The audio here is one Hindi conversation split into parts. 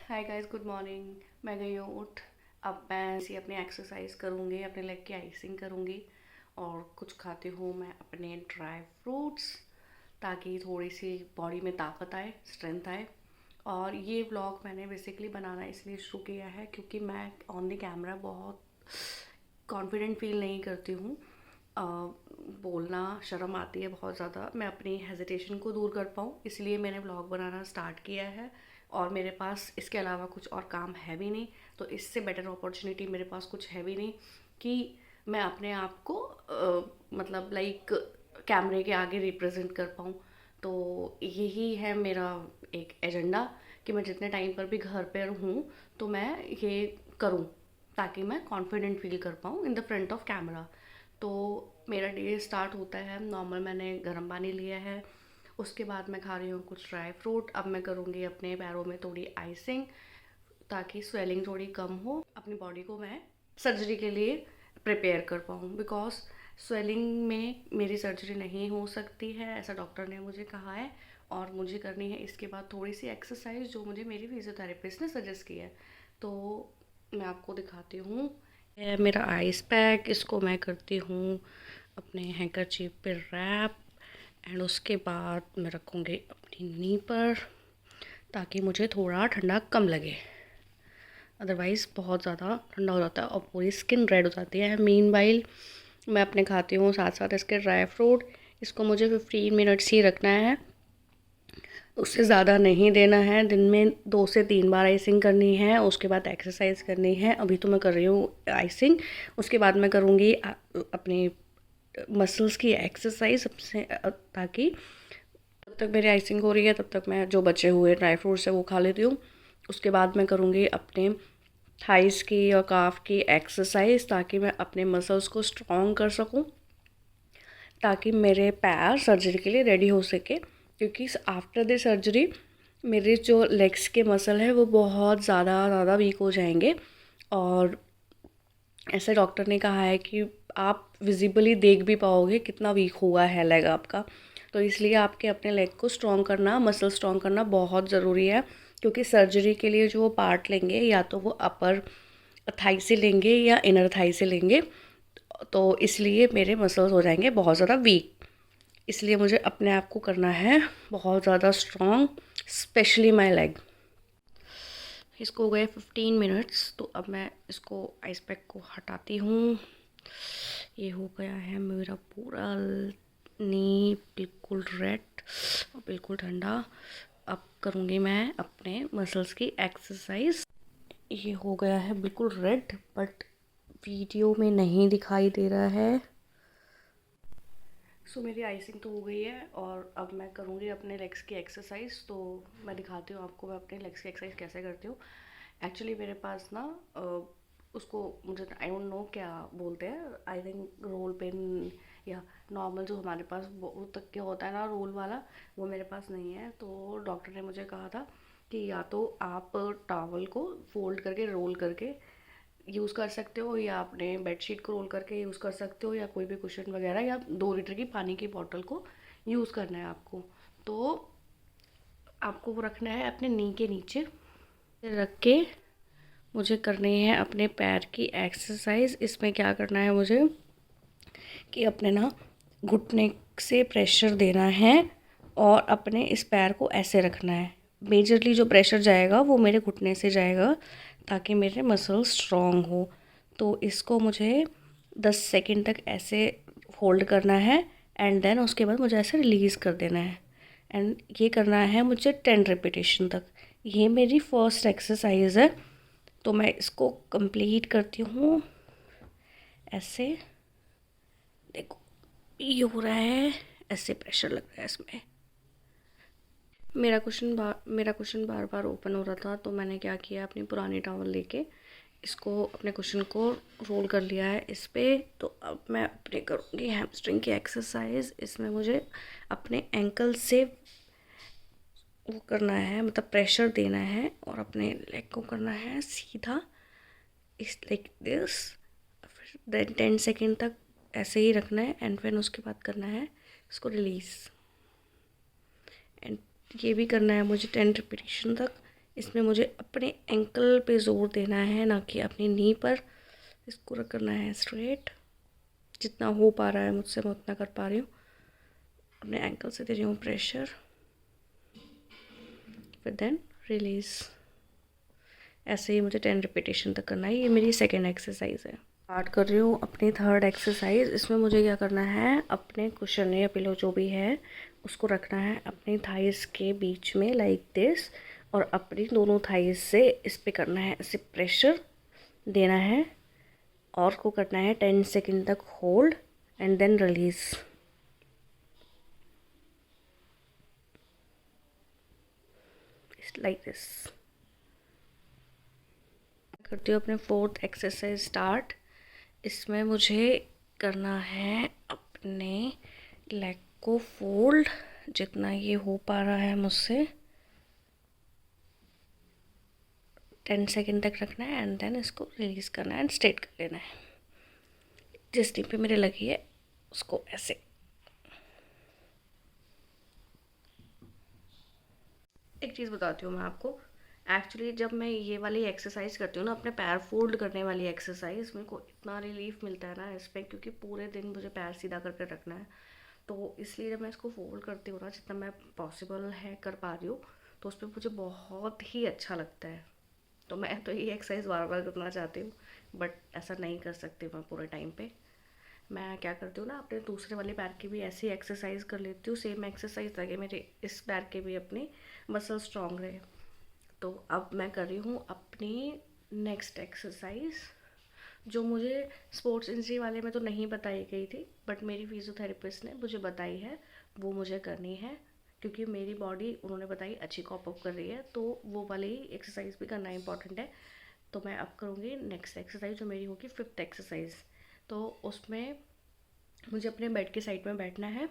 Hi guys, good morning. मैं गई हूँ उठ। अब मैं ऐसी अपनी एक्सरसाइज करूँगी, अपने लेग की आइसिंग करूँगी और कुछ खाती हूँ मैं अपने ड्राई फ्रूट्स, ताकि थोड़ी सी बॉडी में ताकत आए, स्ट्रेंथ आए। और ये व्लॉग मैंने बेसिकली बनाना इसलिए शुरू किया है क्योंकि मैं ऑन द कैमरा बहुत कॉन्फिडेंट फील नहीं करती हूँ। बोलना शर्म आती है बहुत ज़्यादा। मैं अपनी हेजिटेशन को दूर कर पाऊँ इसलिए मैंने व्लॉग बनाना स्टार्ट किया है। और मेरे पास इसके अलावा कुछ और काम है भी नहीं, तो इससे बेटर अपॉर्चुनिटी मेरे पास कुछ है भी नहीं कि मैं अपने आप को मतलब लाइक कैमरे के आगे रिप्रेजेंट कर पाऊँ। तो यही है मेरा एक एजेंडा कि मैं जितने टाइम पर भी घर पर हूँ तो मैं ये करूँ, ताकि मैं कॉन्फिडेंट फील कर पाऊँ in the front of camera. तो मेरा डे स्टार्ट होता है नॉर्मल, मैंने गर्म पानी लिया है, उसके बाद मैं खा रही हूँ कुछ ड्राई फ्रूट। अब मैं करूँगी अपने पैरों में थोड़ी आइसिंग ताकि स्वेलिंग थोड़ी कम हो, अपनी बॉडी को मैं सर्जरी के लिए प्रिपेयर कर पाऊँ। बिकॉज स्वेलिंग में मेरी सर्जरी नहीं हो सकती है, ऐसा डॉक्टर ने मुझे कहा है। और मुझे करनी है इसके बाद थोड़ी सी एक्सरसाइज जो मुझे मेरी फिजियोथेरेपिस्ट ने सजेस्ट की है। तो मैं आपको दिखाती हूँ। है मेरा आइस पैक, इसको मैं करती हूँ अपने हैंकरचीफ पे रैप। एंड उसके बाद मैं रखूँगी अपनी नी पर ताकि मुझे थोड़ा ठंडा कम लगे, अदरवाइज़ बहुत ज़्यादा ठंडा हो जाता है और पूरी स्किन रेड हो जाती है। मीनवाइल मैं अपने खाती हूँ साथ साथ इसके ड्राई फ्रूट। इसको मुझे 15 मिनट्स ही रखना है, उससे ज़्यादा नहीं देना है। दिन में 2 से 3 बार आइसिंग करनी है, उसके बाद एक्सरसाइज करनी है। अभी तो मैं कर रही हूँ आइसिंग, उसके बाद मैं करूँगी अपनी मसल्स की एक्सरसाइज सबसे, ताकि जब तक मेरी आइसिंग हो रही है तब तक मैं जो बचे हुए ड्राई फ्रूट्स है वो खा लेती हूँ। उसके बाद मैं करूँगी अपने थाइस की और काफ की एक्सरसाइज ताकि मैं अपने मसल्स को स्ट्रॉन्ग कर सकूँ, ताकि मेरे पैर सर्जरी के लिए रेडी हो सके। क्योंकि आफ्टर द सर्जरी मेरे जो लेग्स के मसल है वो बहुत ज़्यादा वीक हो जाएंगे। और ऐसे डॉक्टर ने कहा है कि आप विजिबली देख भी पाओगे कितना वीक हुआ है लेग आपका। तो इसलिए आपके अपने लेग को स्ट्रॉन्ग करना, मसल स्ट्रॉन्ग करना बहुत ज़रूरी है। क्योंकि सर्जरी के लिए जो वो पार्ट लेंगे या तो वो अपर थाई से लेंगे या इनर थाई से लेंगे, तो इसलिए मेरे मसल्स हो जाएंगे बहुत ज़्यादा वीक। इसलिए मुझे अपने आप को करना है बहुत ज़्यादा स्ट्रॉन्ग, स्पेशली माई लेग। इसको हो गए 15 मिनट्स, तो अब मैं इसको आइस पैक को हटाती हूँ। ये हो गया है मेरा पूरा नी बिल्कुल रेड और बिल्कुल ठंडा। अब करूँगी मैं अपने मसल्स की एक्सरसाइज। ये हो गया है बिल्कुल रेड, बट वीडियो में नहीं दिखाई दे रहा है। सो मेरी आइसिंग तो हो गई है और अब मैं करूँगी अपने लेग्स की एक्सरसाइज। तो मैं दिखाती हूँ आपको मैं अपने लेग्स की एक्सरसाइज कैसे करती हूँ। एक्चुअली मेरे पास ना उसको मुझे आई डोंट नो क्या बोलते हैं, आई थिंक रोल पेन या नॉर्मल जो हमारे पास वो तक के होता है ना रोल वाला, वो मेरे पास नहीं है। तो डॉक्टर ने मुझे कहा था कि या तो आप टॉवल को फोल्ड करके रोल करके यूज़ कर सकते हो, या अपने बेडशीट को रोल करके यूज़ कर सकते हो, या कोई भी कुशन वगैरह, या 2 लीटर की पानी की बॉटल को यूज़ करना है आपको। तो आपको वो रखना है अपने नी के नीचे रख के। मुझे करनी है अपने पैर की एक्सरसाइज। इसमें क्या करना है मुझे कि अपने ना घुटने से प्रेशर देना है और अपने इस पैर को ऐसे रखना है। मेजरली जो प्रेशर जाएगा वो मेरे घुटने से जाएगा ताकि मेरे मसल स्ट्रॉन्ग हो। तो इसको मुझे 10 सेकंड तक ऐसे होल्ड करना है एंड देन उसके बाद मुझे ऐसे रिलीज़ कर देना है। एंड ये करना है मुझे 10 रिपीटेशन तक। ये मेरी फर्स्ट एक्सरसाइज है, तो मैं इसको कंप्लीट करती हूँ ऐसे। देखो ये हो रहा है, ऐसे प्रेशर लग रहा है इसमें। मेरा क्वेश्चन बार बार ओपन हो रहा था, तो मैंने क्या किया, अपनी पुरानी टॉवल लेके इसको अपने क्वेश्चन को रोल कर लिया है इस पर। तो अब मैं अपने करूँगी हैमस्ट्रिंग की एक्सरसाइज। इसमें मुझे अपने एंकल से वो करना है, मतलब प्रेशर देना है और अपने लेग को करना है सीधा इस लाइक दिस। देन 10 सेकेंड तक ऐसे ही रखना है एंड फिर उसके बाद करना है इसको रिलीज़। एंड ये भी करना है मुझे 10 रिपीटेशन तक। इसमें मुझे अपने एंकल पे ज़ोर देना है, ना कि अपनी नी पर। इसको रखना है स्ट्रेट, जितना हो पा रहा है मुझसे मैं उतना कर पा रही हूँ। अपने एंकल से दे रही हूँ प्रेशर, फिर देन रिलीज़। ऐसे ही मुझे 10 रिपीटेशन तक करना है। ये मेरी सेकेंड एक्सरसाइज है। स्टार्ट कर रही हूँ अपनी थर्ड एक्सरसाइज। इसमें मुझे क्या करना है, अपने कुशन या पिलो जो भी है उसको रखना है अपनी थाइस के बीच में लाइक दिस, और अपनी दोनों थाइस से इस पे करना है, ऐसे प्रेशर देना है और को करना है 10 सेकेंड तक hold and then release. Like this. करती हूँ अपने फोर्थ एक्सरसाइज स्टार्ट। इसमें मुझे करना है अपने लेग को फोल्ड, जितना ये हो पा रहा है मुझसे 10 सेकेंड तक रखना है एंड देन इसको रिलीज़ करना है एंड स्ट्रेट कर लेना है। जिस टीम पे मेरे लगी है उसको ऐसे। एक चीज़ बताती हूँ मैं आपको, एक्चुअली जब मैं ये वाली एक्सरसाइज करती हूँ ना, अपने पैर फोल्ड करने वाली एक्सरसाइज, मेरे को इतना रिलीफ मिलता है ना इसमें, क्योंकि पूरे दिन मुझे पैर सीधा करके रखना है। तो इसलिए जब मैं इसको फोल्ड करती हूँ ना, जितना मैं पॉसिबल है कर पा रही हूँ, तो उस पर मुझे बहुत ही अच्छा लगता है। तो मैं तो ये एक्सरसाइज बार बार करना चाहती हूँ, बट ऐसा नहीं कर सकती मैं पूरे टाइम पे। मैं क्या करती हूँ ना, अपने दूसरे वाले पैर की भी ऐसी एक्सरसाइज कर लेती हूँ, सेम एक्सरसाइज, ताकि मेरे इस पैर के भी अपने मसल स्ट्रॉन्ग रहे। तो अब मैं कर रही हूँ अपनी नेक्स्ट एक्सरसाइज, जो मुझे स्पोर्ट्स इंजरी वाले में तो नहीं बताई गई थी, बट मेरी फिजियोथेरेपिस्ट ने मुझे बताई है, वो मुझे करनी है, क्योंकि मेरी बॉडी उन्होंने बताई अच्छी कॉप अप कर रही है, तो वो वाली ही एक्सरसाइज भी करना इंपॉर्टेंट है। तो मैं अब करूँगी नेक्स्ट एक्सरसाइज, जो मेरी होगी फिफ्थ एक्सरसाइज। तो उसमें मुझे अपने बेड के साइड में बैठना है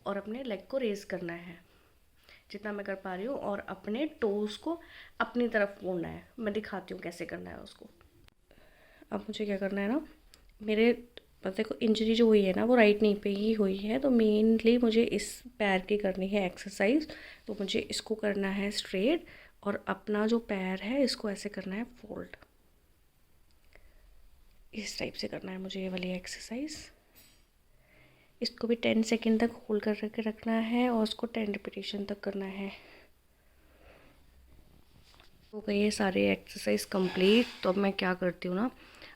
और अपने लेग को रेज़ करना है जितना मैं कर पा रही हूँ, और अपने टोज़ को अपनी तरफ मोड़ना है। मैं दिखाती हूँ कैसे करना है उसको। अब मुझे क्या करना है ना, मेरे पता को इंजरी जो हुई है ना वो राइट नी पे ही हुई है, तो मेनली मुझे इस पैर की करनी है एक्सरसाइज। तो मुझे इसको करना है स्ट्रेट, और अपना जो पैर है इसको ऐसे करना है फोल्ड। इस टाइप से करना है मुझे ये वाली एक्सरसाइज। इसको भी 10 सेकेंड तक होल्ड कर के रखना है और उसको 10 रिपीटेशन तक करना है। हो गई है सारी एक्सरसाइज कंप्लीट। तो अब मैं क्या करती हूँ ना,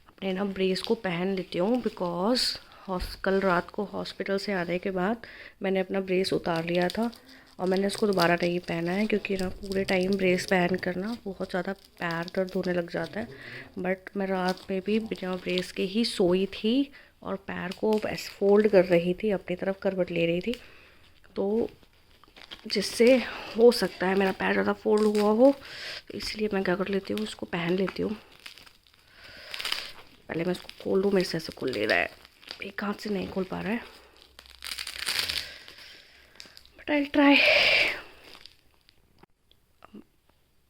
अपने ना ब्रेस को पहन लेती हूँ, बिकॉज कल रात को हॉस्पिटल से आने के बाद मैंने अपना ब्रेस उतार लिया था और मैंने उसको दोबारा नहीं पहना है, क्योंकि ना पूरे टाइम ब्रेस पहन कर ना बहुत ज़्यादा पैर दर्द होने लग जाता है। बट मैं रात में भी बिना ब्रेस के ही सोई थी और पैर को ऐसे फोल्ड कर रही थी, अपनी तरफ करवट ले रही थी, तो जिससे हो सकता है मेरा पैर ज़्यादा फोल्ड हुआ हो। तो इसलिए मैं क्या कर लेती हूँ, उसको पहन लेती हूँ। पहले मैं इसको खोल लूँ, मेरे से ऐसे खुल ले रहा है, एक हाथ से नहीं खोल पा रहा है, बट आई ट्राई।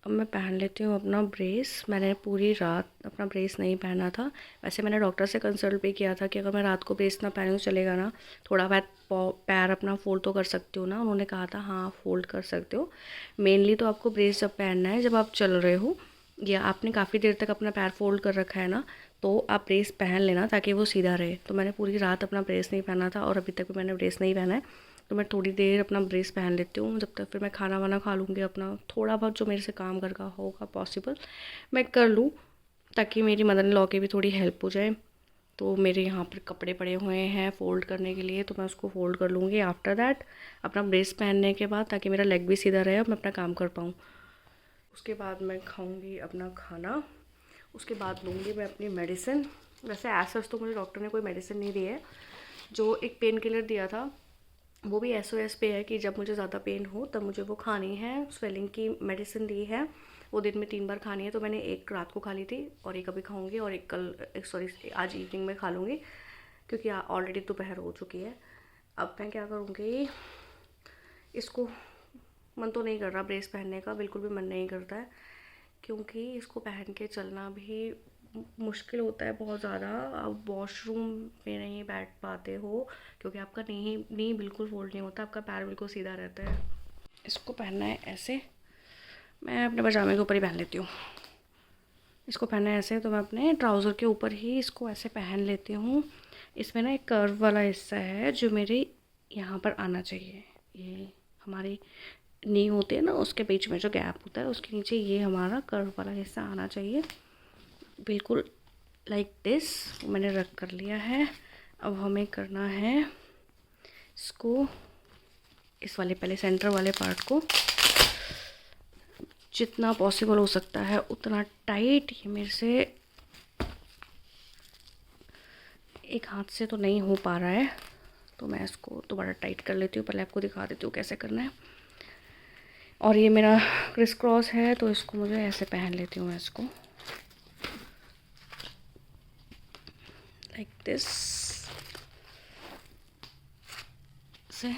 अब मैं पहन लेती हूँ अपना ब्रेस। मैंने पूरी रात अपना ब्रेस नहीं पहना था। वैसे मैंने डॉक्टर से कंसल्ट भी किया था कि अगर मैं रात को ब्रेस ना पहनूँ चलेगा ना, थोड़ा बहुत पैर अपना फोल्ड तो कर सकती हूँ ना। उन्होंने कहा था हाँ फोल्ड कर सकते हो। मेनली तो आपको ब्रेस जब पहनना है जब आप चल रहे हो या आपने काफ़ी देर तक अपना पैर फोल्ड कर रखा है ना, तो आप ब्रेस पहन लेना ताकि वो सीधा रहे। तो मैंने पूरी रात अपना ब्रेस नहीं पहना था और अभी तक भी मैंने ब्रेस नहीं पहना है। तो मैं थोड़ी देर अपना ब्रेस पहन लेती हूँ, जब तक फिर मैं खाना वाना खा लूँगी, अपना थोड़ा बहुत जो मेरे से काम घर का होगा पॉसिबल मैं कर लूँ, ताकि मेरी मदर इन लॉ की भी थोड़ी हेल्प हो जाए। तो मेरे यहाँ पर कपड़े पड़े हुए हैं फ़ोल्ड करने के लिए, तो मैं उसको फ़ोल्ड कर लूँगी आफ्टर दैट, अपना ब्रेस पहनने के बाद, ताकि मेरा लेग भी सीधा रहे और मैं अपना काम कर पाऊँ। उसके बाद मैं खाऊँगी अपना खाना, उसके बाद लूँगी मैं अपनी मेडिसिन। वैसे ऐसा तो मुझे डॉक्टर ने कोई मेडिसिन नहीं दी है, जो एक पेन किलर दिया था वो भी SOS पे है कि जब मुझे ज़्यादा पेन हो तब मुझे वो खानी है। स्वेलिंग की मेडिसिन दी है, वो दिन में 3 बार खानी है। तो मैंने एक रात को खा ली थी और एक अभी खाऊंगी और एक कल, सॉरी आज इवनिंग में खा लूँगी, क्योंकि ऑलरेडी दोपहर हो चुकी है। अब मैं क्या करूँगी, इसको मन तो नहीं कर रहा ब्रेस पहनने का, बिल्कुल भी मन नहीं करता है, क्योंकि इसको पहन के चलना भी मुश्किल होता है बहुत ज़्यादा। आप वॉशरूम में नहीं बैठ पाते हो, क्योंकि आपका नी बिल्कुल फोल्ड नहीं होता, आपका पैर बिल्कुल सीधा रहता है। इसको पहनना है ऐसे, मैं अपने पजामे के ऊपर ही पहन लेती हूँ। इसको पहना है ऐसे, तो मैं अपने ट्राउज़र के ऊपर ही इसको ऐसे पहन लेती हूँ। इसमें ना एक कर्व वाला हिस्सा है जो मेरे यहाँ पर आना चाहिए। ये हमारी नी होती है ना, उसके बीच में जो गैप होता है उसके नीचे ये हमारा कर्व वाला हिस्सा आना चाहिए, बिल्कुल लाइक दिस। मैंने रख कर लिया है। अब हमें करना है इसको, इस वाले पहले सेंटर वाले पार्ट को जितना पॉसिबल हो सकता है उतना टाइट। ये मेरे से एक हाथ से तो नहीं हो पा रहा है, तो मैं इसको दोबारा टाइट कर लेती हूँ। पहले आपको दिखा देती हूँ कैसे करना है। और ये मेरा क्रिस क्रॉस है, तो इसको मुझे ऐसे पहन लेती हूँ मैं इसको लाइक दिस से।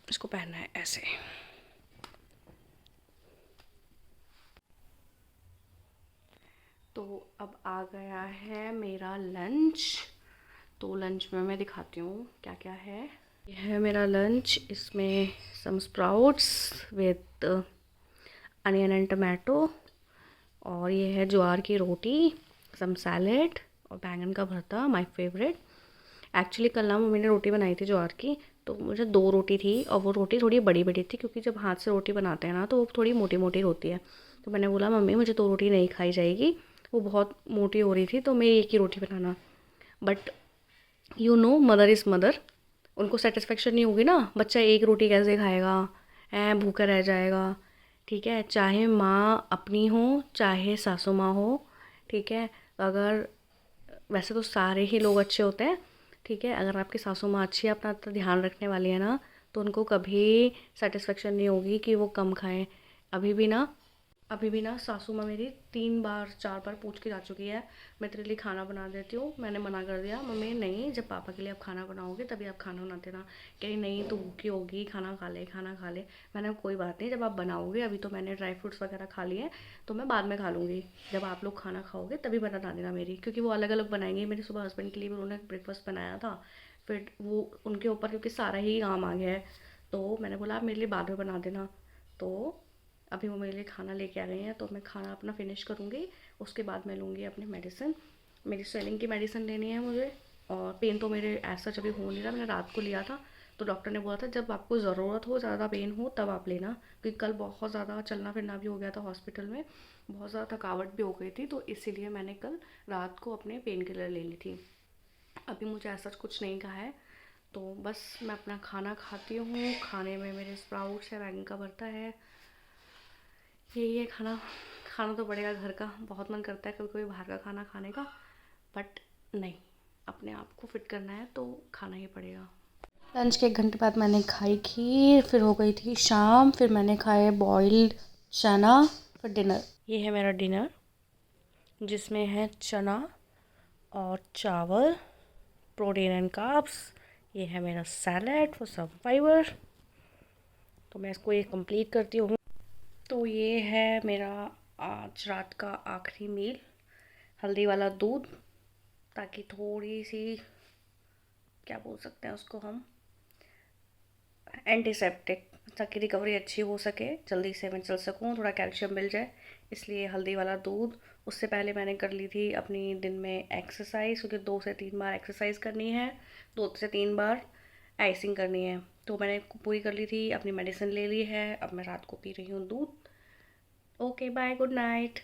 इसको पहनना है ऐसे। तो अब आ गया है मेरा लंच। तो लंच में मैं दिखाती हूँ क्या क्या है। यह है मेरा लंच। इसमें some sprouts with onion and tomato, और ये है ज्वार की रोटी, सम सैलेड और बैंगन का भरता, माय फेवरेट। एक्चुअली कल ना मम्मी ने रोटी बनाई थी ज्वार की, तो मुझे 2 रोटी थी और वो रोटी थोड़ी बड़ी बड़ी थी, क्योंकि जब हाथ से रोटी बनाते हैं ना तो वो थोड़ी मोटी मोटी होती है। तो मैंने बोला मम्मी मुझे 2 रोटी नहीं खाई जाएगी, वो बहुत मोटी हो रही थी, तो मेरी एक ही रोटी बनाना। But you know mother is mother, उनको सेटिस्फेक्शन नहीं होगी ना, बच्चा एक रोटी कैसे खाएगा, भूखा रह जाएगा। ठीक है, चाहे माँ अपनी हो चाहे सासू माँ हो, ठीक है। अगर वैसे तो सारे ही लोग अच्छे होते हैं, ठीक है। अगर आपकी सासू माँ अच्छी है, अपना ध्यान रखने वाली है ना, तो उनको कभी सेटिस्फेक्शन नहीं होगी कि वो कम खाएं। अभी भी ना सासू माँ मेरी 3 बार 4 बार पूछ के जा चुकी है, मैं तेरे लिए खाना बना देती हूँ। मैंने मना कर दिया, मम्मी नहीं, जब पापा के लिए आप खाना बनाओगे तभी आप खाना बना देना। कह रही नहीं तू भूखी होगी, खाना खा ले खाना खा ले। मैंने कोई बात नहीं, जब आप बनाओगे, अभी तो मैंने ड्राई फ्रूट्स वगैरह खा लिए हैं, तो मैं बाद में खा लूँगी। जब आप लोग खाना खाओगे तभी बना देना मेरी, क्योंकि वो अलग अलग बनाएंगे। मेरे सुबह हस्बैंड के लिए भी उन्होंने ब्रेकफास्ट बनाया था, फिर वो उनके ऊपर क्योंकि सारा ही काम आ गया है, तो मैंने बोला आप मेरे लिए बाद में बना देना। तो अभी वो मेरे लिए खाना लेके आ गई हैं, तो मैं खाना अपना फिनिश करूँगी, उसके बाद मैं लूँगी अपनी मेडिसिन। मेरी स्वेलिंग की मेडिसिन लेनी है मुझे, और पेन तो मेरे ऐसा अभी हो नहीं रहा। मैंने रात को लिया था, तो डॉक्टर ने बोला था जब आपको ज़रूरत हो, ज़्यादा पेन हो तब आप लेना, क्योंकि कल बहुत ज़्यादा चलना फिरना भी हो गया था हॉस्पिटल में, बहुत ज़्यादा थकावट भी हो गई थी, तो इसीलिए मैंने कल रात को अपने पेन किलर ले ली थी। अभी मुझे ऐसा कुछ नहीं कहा है, तो बस मैं अपना खाना खाती हूँ। खाने में मेरे स्प्राउट्स है, बैंगन का भरता है, यही है खाना। खाना तो पड़ेगा घर का, बहुत मन करता है कभी कभी बाहर का खाना खाने का, बट नहीं, अपने आप को फिट करना है तो खाना ही पड़ेगा। लंच के 1 घंटे बाद मैंने खाई खीर, फिर हो गई थी शाम, फिर मैंने खाए बॉइल्ड चना, फिर डिनर। ये है मेरा डिनर, जिसमें है चना और चावल, प्रोटीन एंड कार्ब्स। ये है मेरा सैलेड फॉर सम फाइबर। तो मैं इसको ये कंप्लीट करती हूँ। तो ये है मेरा आज रात का आखिरी मील, हल्दी वाला दूध, ताकि थोड़ी सी, क्या बोल सकते हैं उसको हम, एंटीसेप्टिक, ताकि रिकवरी अच्छी हो सके, जल्दी से मैं चल सकूँ, थोड़ा कैल्शियम मिल जाए, इसलिए हल्दी वाला दूध। उससे पहले मैंने कर ली थी अपनी दिन में एक्सरसाइज, क्योंकि 2 से 3 बार एक्सरसाइज करनी है, 2 से 3 बार आइसिंग करनी है, तो मैंने पूरी कर ली थी। अपनी मेडिसिन ले ली है, अब मैं रात को पी रही हूँ दूध। Okay bye, good night.